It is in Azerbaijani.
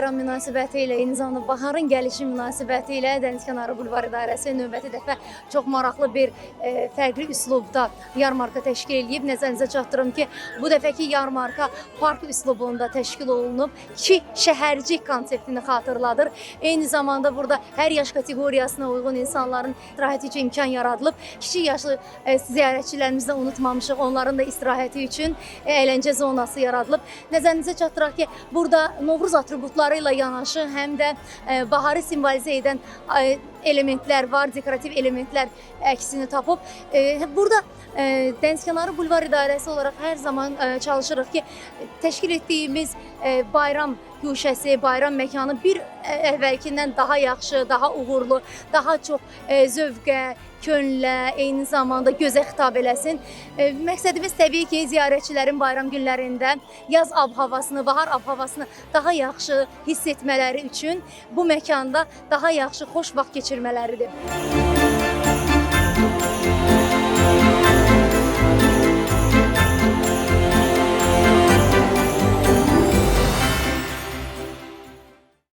bayram münasibəti ilə, eyni zamanda baharın gəlişi münasibəti ilə Dənizkənarı Bulvar İdarəsi növbəti dəfə çox maraqlı bir fərqli üslubda yarmarka təşkil edib. Nəzərinizə çatdırım ki, bu dəfəki yarmarka park üslubunda təşkil olunub. 2 şəhərcik konseptini xatırladır. Eyni zamanda burada hər yaş kateqoriyasına uyğun insanların istirahəti üçün imkan yaradılıb. Kiçik yaşlı ziyarətçilərimizi də unutmamışıq. Onların da istirahəti üçün əyləncə zonası yaradılıb. Nəzərinizə çatdıraq ki, burada Novruz atributları ilə yanaşı həm də baharı simvolizə edən elementlər var, dekorativ elementlər əksini tapıb. Burada Dənizkənarı Bulvar İdarəsi olaraq hər zaman çalışırıq ki, təşkil etdiyimiz bayram güşəsi, bayram məkanı bir əvvəlkindən daha yaxşı, daha uğurlu, daha çox zövqə, könlə, eyni zamanda gözə xitab eləsin. Məqsədimiz təbii ki, ziyarətçilərin bayram günlərində yaz ab-havasını, bahar ab-havasını daha yaxşı hiss etmələri üçün bu məkanda daha yaxşı, xoş vaxt keçirmələridir.